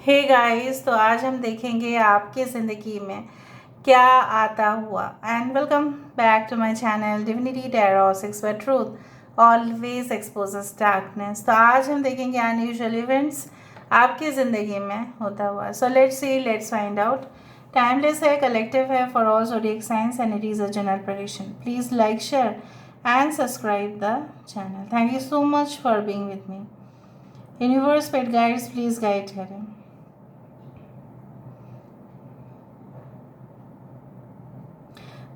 Hey guys, तो आज हम देखेंगे आपके ज़िंदगी में क्या आता हुआ। And welcome back to my channel Divinity Tarot six where truth always exposes darkness. तो आज हम देखेंगे अनयूजुअल इवेंट्स आपकी ज़िंदगी में होता हुआ। So let's see, let's find out. Timeless है, कलेक्टिव है for all zodiac science and it is a general prediction. Please like, share and subscribe the channel. Thank you so much for being with me. Universe, pet guides, please guide करें।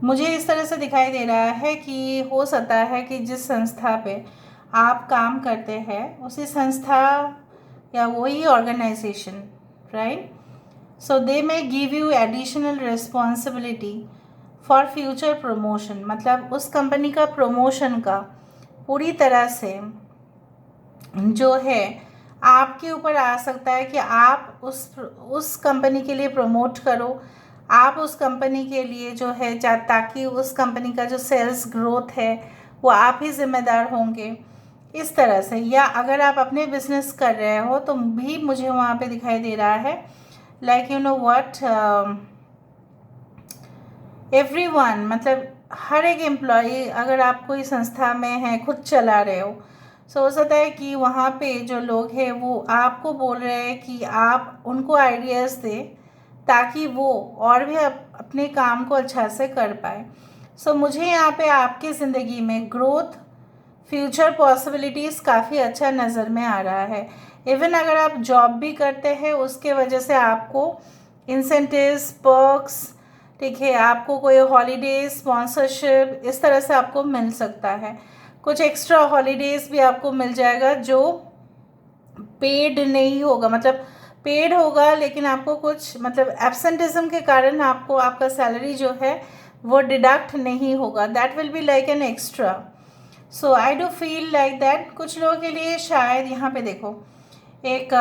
मुझे इस तरह से दिखाई दे रहा है कि हो सकता है कि जिस संस्था पे आप काम करते हैं उसी संस्था या वही organization, right, so they may give you additional responsibility for future promotion. मतलब उस कंपनी का प्रमोशन का पूरी तरह से जो है आपके ऊपर आ सकता है कि आप उस कंपनी के लिए प्रमोट करो, आप उस कंपनी के लिए जो है ताकि उस कंपनी का जो सेल्स ग्रोथ है वो आप ही जिम्मेदार होंगे इस तरह से। या अगर आप अपने बिजनेस कर रहे हो तो भी मुझे वहाँ पे दिखाई दे रहा है like you know what, everyone, मतलब हर एक एम्प्लॉय अगर आप कोई संस्था में है, खुद चला रहे हो, सो हो सकता है कि वहाँ पे जो लोग हैं वो आपको बोल रहे हैं कि आप उनको आइडियाज़ दें ताकि वो और भी अपने काम को अच्छा से कर पाए। सो मुझे यहाँ पे आपकी ज़िंदगी में ग्रोथ, फ्यूचर पॉसिबिलिटीज़ काफ़ी अच्छा नज़र में आ रहा है। इवन अगर आप जॉब भी करते हैं उसके वजह से आपको इंसेंटिव्स, पर्क्स, ठीक है, आपको कोई हॉलीडे स्पॉन्सरशिप इस तरह से आपको मिल सकता है। कुछ एक्स्ट्रा हॉलीडेज़ भी आपको मिल जाएगा जो पेड नहीं होगा, मतलब पेड होगा लेकिन आपको कुछ मतलब एब्सेंटिज्म के कारण आपको आपका सैलरी जो है वो डिडक्ट नहीं होगा। That will be like an extra. So I do feel like that कुछ लोगों के लिए शायद यहाँ पे देखो एक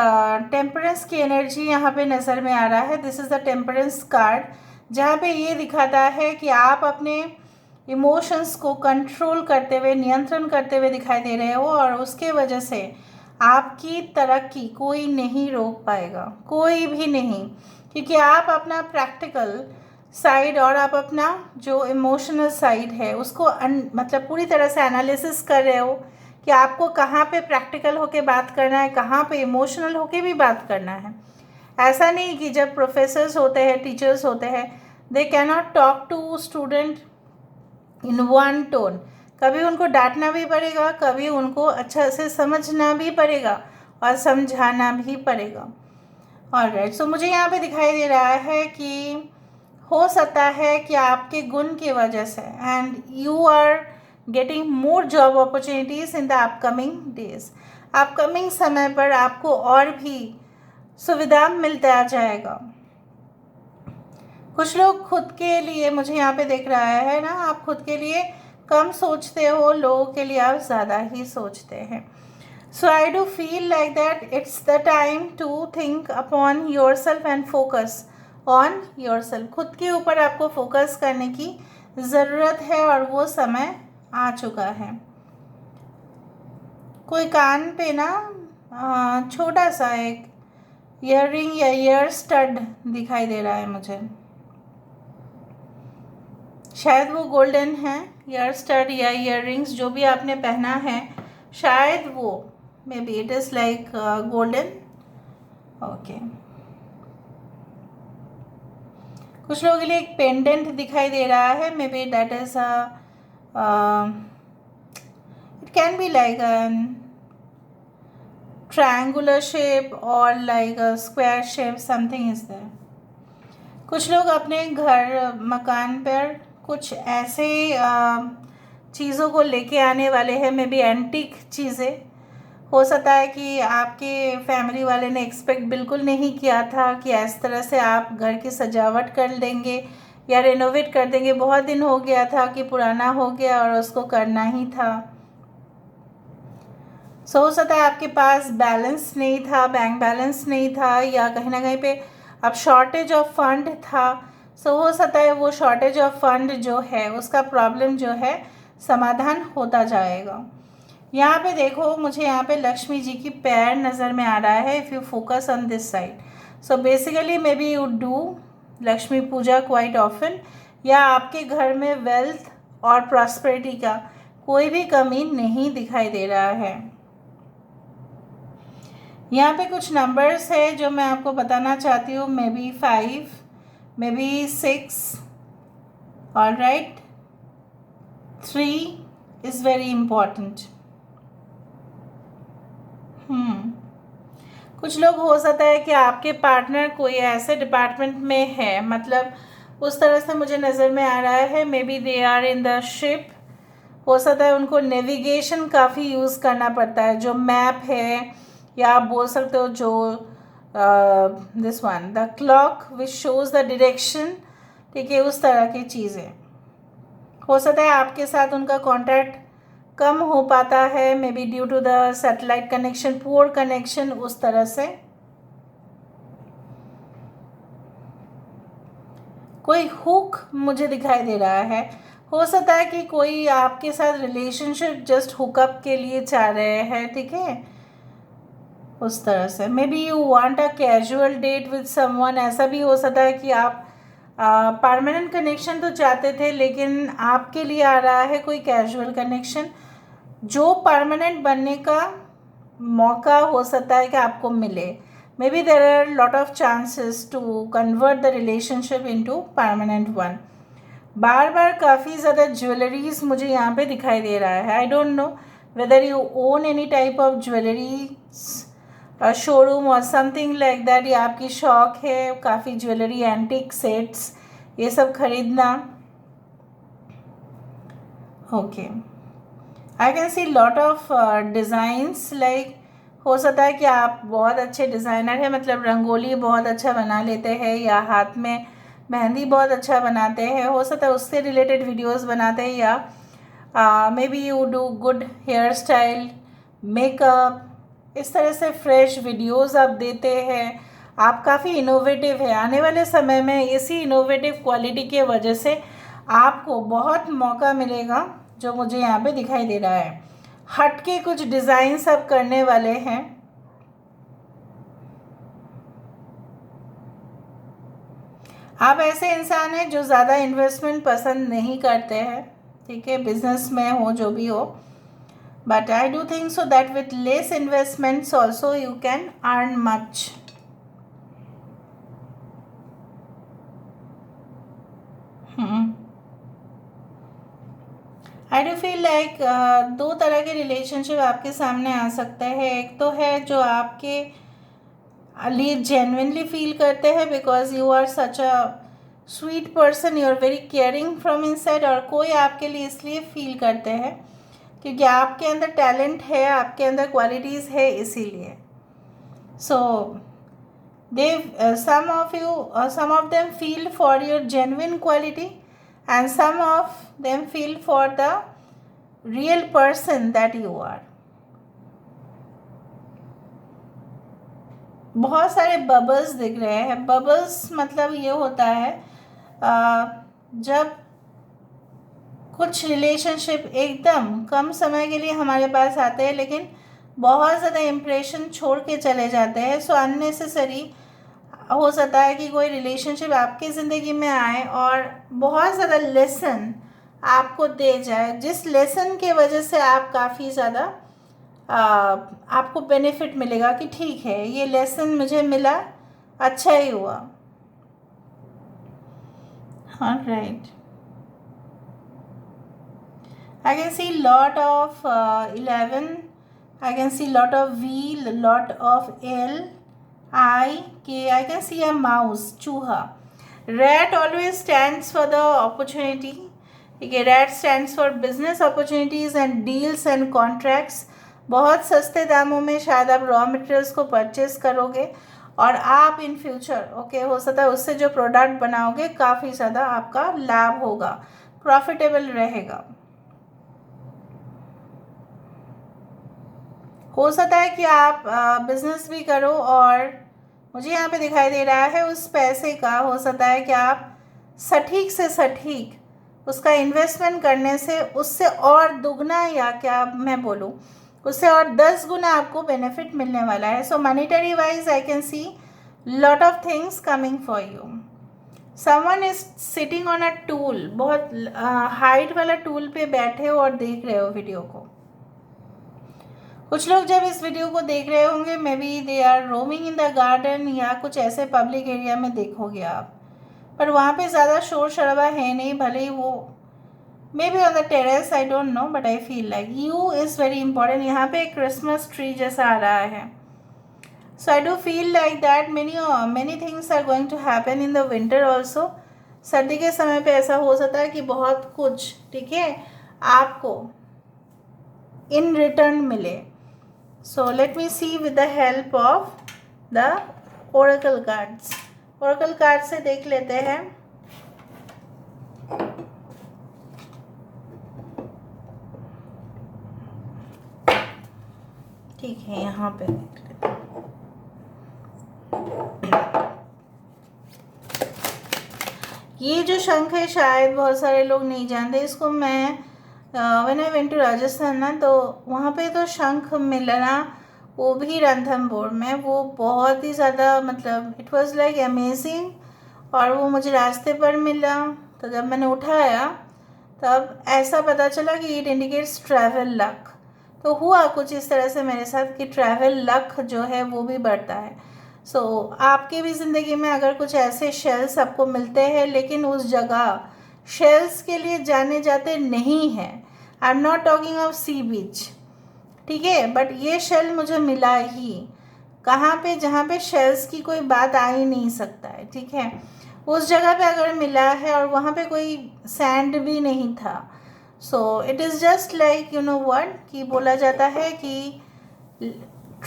टेम्परेंस की एनर्जी यहाँ पे नज़र में आ रहा है। This is the temperance card, जहाँ पे ये दिखाता है कि आप अपने इमोशंस को कंट्रोल करते हुए, नियंत्रण करते हुए दिखाई दे रहे हो और उसके वजह से आपकी तरक्की कोई नहीं रोक पाएगा, कोई भी नहीं, क्योंकि आप अपना प्रैक्टिकल साइड और आप अपना जो इमोशनल साइड है उसको मतलब पूरी तरह से एनालिसिस कर रहे हो कि आपको कहाँ पे प्रैक्टिकल होके बात करना है, कहाँ पे इमोशनल होके भी बात करना है। ऐसा नहीं कि जब प्रोफेसर्स होते हैं, टीचर्स होते हैं, they can not talk to student in one tone. कभी उनको डांटना भी पड़ेगा, कभी उनको अच्छा से समझना भी पड़ेगा और समझाना भी पड़ेगा। ऑलराइट, सो मुझे यहाँ पे दिखाई दे रहा है कि हो सकता है कि आपके गुण की वजह से and you are getting more job opportunities in the upcoming days. Upcoming समय पर आपको और भी सुविधा मिलता जाएगा। कुछ लोग खुद के लिए, मुझे यहाँ पे देख रहा है ना, आप खुद के लिए कम सोचते हो, लोगों के लिए आप ज़्यादा ही सोचते हैं। So I do feel like that it's the time to think upon yourself and focus on yourself. खुद के ऊपर आपको फोकस करने की ज़रूरत है और वो समय आ चुका है। कोई कान पे ना छोटा सा एक ईयररिंग या ईयर स्टड दिखाई दे रहा है मुझे, शायद वो गोल्डन है। ईयर स्टड या ईयररिंग्स जो भी आपने पहना है शायद वो may be it is like golden. Okay, कुछ लोगों के लिए एक पेंडेंट दिखाई दे रहा है, may be that is it can be like triangular shape or like a square shape, something is there. कुछ लोग अपने घर मकान पर कुछ ऐसे चीज़ों को लेके आने वाले हैं, मे बी एंटीक चीज़ें। हो सकता है कि आपके फैमिली वाले ने एक्सपेक्ट बिल्कुल नहीं किया था कि इस तरह से आप घर की सजावट कर देंगे या रेनोवेट कर देंगे। बहुत दिन हो गया था कि पुराना हो गया और उसको करना ही था। सो हो सकता है आपके पास बैलेंस नहीं था, बैंक बैलेंस नहीं था, या कहीं ना कहीं पे अब शॉर्टेज ऑफ फंड था। सो हो सकता है वो शॉर्टेज ऑफ फंड जो है उसका प्रॉब्लम जो है समाधान होता जाएगा। यहाँ पे देखो, मुझे यहाँ पे लक्ष्मी जी की पैर नज़र में आ रहा है if you focus on this side. So basically maybe you do Lakshmi puja quite often, या आपके घर में वेल्थ और प्रॉस्पेरिटी का कोई भी कमी नहीं दिखाई दे रहा है। यहाँ पे कुछ नंबर्स है जो मैं आपको बताना चाहती हूँ, may be 5, may be 6, all right, 3 is very important. कुछ लोग हो सकता है कि आपके पार्टनर कोई ऐसे डिपार्टमेंट में है, मतलब उस तरह से मुझे नज़र में आ रहा है, maybe they are in the ship. हो सकता है उनको नेविगेशन काफ़ी यूज़ करना पड़ता है, जो मैप है, या आप बोल सकते हो जो this one the clock which shows the direction, ठीक है, उस तरह की चीज़ें। हो सकता है आपके साथ उनका कॉन्टैक्ट कम हो पाता है, maybe due to the satellite connection, poor connection, उस तरह से। कोई हुक मुझे दिखाई दे रहा है। हो सकता है कि कोई आपके साथ रिलेशनशिप जस्ट हुकअप के लिए चाह रहे हैं, ठीक है, उस तरह से। Maybe you want a casual date with someone, ऐसा भी हो सकता है कि आप परमानेंट कनेक्शन तो चाहते थे, लेकिन आपके लिए आ रहा है कोई कैजुअल कनेक्शन, जो परमानेंट बनने का मौका हो सकता है कि आपको मिले। Maybe there are lot of chances to convert the relationship into permanent one. बार बार काफ़ी ज़्यादा ज्वेलरीज मुझे यहाँ पे दिखाई दे रहा है। I don't know whether you own any type of jewellery showroom और समथिंग लाइक दैट, या आपकी शौक है काफ़ी ज्वेलरी, एंटीक सेट्स, ये सब खरीदना। Okay, I can see lot of designs, like हो सकता है कि आप बहुत अच्छे डिज़ाइनर हैं, मतलब रंगोली बहुत अच्छा बना लेते हैं, या हाथ में मेहंदी बहुत अच्छा बनाते हैं, हो सकता है उससे रिलेटेड वीडियोस बनाते हैं, या maybe you do good hairstyle, makeup, इस तरह से फ्रेश वीडियोस आप देते हैं। आप काफ़ी इनोवेटिव है। आने वाले समय में इसी इनोवेटिव क्वालिटी के वजह से आपको बहुत मौका मिलेगा, जो मुझे यहाँ पे दिखाई दे रहा है। हट के कुछ डिज़ाइंस आप करने वाले हैं। आप ऐसे इंसान हैं जो ज़्यादा इन्वेस्टमेंट पसंद नहीं करते हैं, ठीक है, बिजनेस में हो जो भी हो, but I do think so that with less investments also you can earn much. I do feel like दो तरह के रिलेशनशिप आपके सामने आ सकते हैं। एक तो है जो आपके लिए जेन्युइनली फील करते हैं because you are such a sweet person, you are very caring from inside, और कोई आपके लिए इसलिए फील करते हैं क्योंकि आपके अंदर टैलेंट है, आपके अंदर क्वालिटीज़ है, इसीलिए। सो दे some of them feel for your genuine quality, and some of them feel for the real person that you are. बहुत सारे बबल्स दिख रहे हैं। बबल्स मतलब ये होता है जब कुछ रिलेशनशिप एकदम कम समय के लिए हमारे पास आते हैं, लेकिन बहुत ज़्यादा इम्प्रेशन छोड़ के चले जाते हैं। सो अननेसेसरी हो सकता है कि कोई रिलेशनशिप आपकी ज़िंदगी में आए और बहुत ज़्यादा लेसन आपको दे जाए, जिस लेसन के वजह से आप काफ़ी ज़्यादा आपको बेनिफिट मिलेगा कि ठीक है, ये लेसन मुझे मिला, अच्छा ही हुआ। हाँ, right. I can see lot of 11, I can see lot of V, lot of L, I, K, I can see a mouse, चूहा। Rat always stands for the opportunity, ठीक है, rat stands for business opportunities and deals and contracts। बहुत सस्ते दामों में शायद आप raw materials को परचेस करोगे और आप इन फ्यूचर ओके हो सकता है उससे जो प्रोडक्ट बनाओगे काफ़ी ज़्यादा आपका लाभ होगा, प्रॉफिटेबल रहेगा। हो सकता है कि आप बिजनेस भी करो और मुझे यहाँ पे दिखाई दे रहा है उस पैसे का हो सकता है कि आप सटीक से सटीक उसका इन्वेस्टमेंट करने से उससे और दुगना, या क्या मैं बोलूँ, उससे और 10 गुना आपको बेनिफिट मिलने वाला है। So monetary wise I can see lot of things coming for you. Someone is sitting on a tool, बहुत हाइट वाला टूल पे बैठे हो और देख रहे हो वीडियो को. कुछ लोग जब इस वीडियो को देख रहे होंगे maybe they are roaming in the garden या कुछ ऐसे पब्लिक एरिया में देखोगे आप, पर वहाँ पे ज़्यादा शोर शराबा है नहीं, भले ही वो may be on the terrace, I don't know, but I feel like you is very important. यहाँ पे एक क्रिसमस ट्री जैसा आ रहा है. So I do feel like that many things are going to happen in the winter also. सर्दी के समय पे ऐसा हो सकता है कि बहुत कुछ, ठीक है, आपको in return मिले. So let me see with the help of the oracle cards. Oracle cards से देख लेते हैं. ठीक है, यहाँ पे देख लेते हैं. ये जो शंख है शायद बहुत सारे लोग नहीं जानते इसको. मैं when I went to Rajasthan ना, तो वहाँ पे तो शंख मिलना, वो भी रणथंभौर में, वो बहुत ही ज़्यादा, मतलब इट वाज लाइक अमेजिंग. और वो मुझे रास्ते पर मिला, तो जब मैंने उठाया तब ऐसा पता चला कि इट इंडिकेट्स ट्रैवल लक. तो हुआ कुछ इस तरह से मेरे साथ कि ट्रैवल लक जो है वो भी बढ़ता है. सो आपके भी ज़िंदगी में अगर कुछ ऐसे शेल्स आपको मिलते हैं, लेकिन उस जगह शेल्स के लिए जाने जाते नहीं हैं, I am not talking of sea beach, ठीक है, बट ये शेल मुझे मिला ही कहाँ पे, जहाँ पे शेल्स की कोई बात आ ही नहीं सकता है, ठीक है, उस जगह पे अगर मिला है और वहाँ पे कोई सैंड भी नहीं था. So it is just like you know what, कि बोला जाता है कि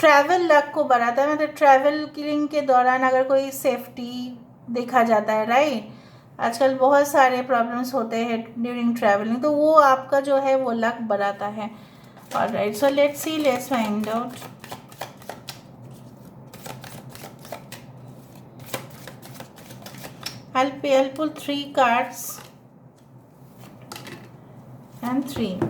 ट्रैवल लक को बढ़ाता है. मतलब ट्रैवलिंग के दौरान अगर कोई सेफ्टी देखा जाता है, राइट, आजकल बहुत सारे प्रॉब्लम्स होते हैं ड्यूरिंग ट्रैवलिंग, तो वो आपका जो है वो लक बढ़ाता है. Alright, so let's see, let's find out. I'll pull 3 cards and 3.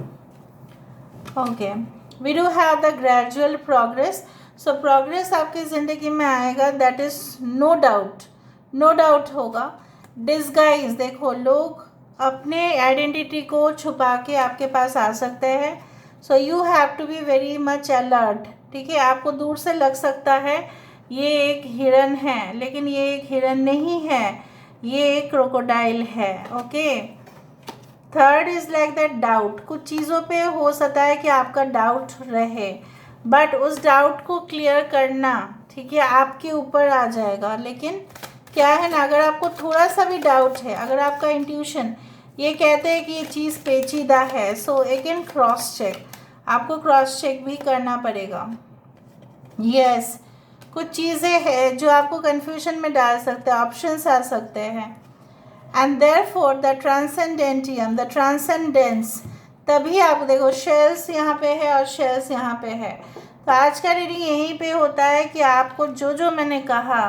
Okay. We do have the gradual progress. So progress आपकी ज़िंदगी में आएगा, that is no doubt, no doubt होगा. Disguise, देखो लोग अपने आइडेंटिटी को छुपा के आपके पास आ सकते हैं. So you have to be very much alert, ठीक है. आपको दूर से लग सकता है ये एक हिरन है, लेकिन ये एक हिरन नहीं है, ये एक क्रोकोडाइल है. Okay. Third is like that doubt. कुछ चीज़ों पे हो सकता है कि आपका डाउट रहे, बट उस डाउट को क्लियर करना, ठीक है, आपके ऊपर आ जाएगा. लेकिन क्या है ना, अगर आपको थोड़ा सा भी डाउट है, अगर आपका इंट्यूशन ये कहते हैं कि ये चीज़ पेचीदा है, सो अगेन क्रॉस चेक, आपको क्रॉस चेक भी करना पड़ेगा. यस, कुछ चीज़ें हैं जो आपको कन्फ्यूजन में डाल सकते हैं, ऑप्शंस आ सकते हैं. And therefore the transcendentium, the transcendence, तभी आप देखो शेल्स यहाँ पे है और शेल्स यहाँ पे है. तो आज का रीडिंग यहीं पे होता है कि आपको जो जो मैंने कहा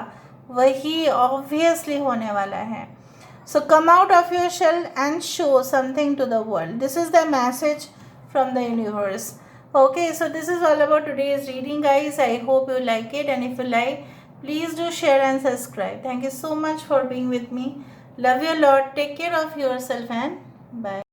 वही ऑब्वियसली होने वाला है. So come out of your shell and show something to the world. This is the message from the universe. Okay, so this is all about today's reading, guys. I hope you like it, and if you like, please do share and subscribe. Thank you so much for being with me. Love you a lot. Take care of yourself and bye.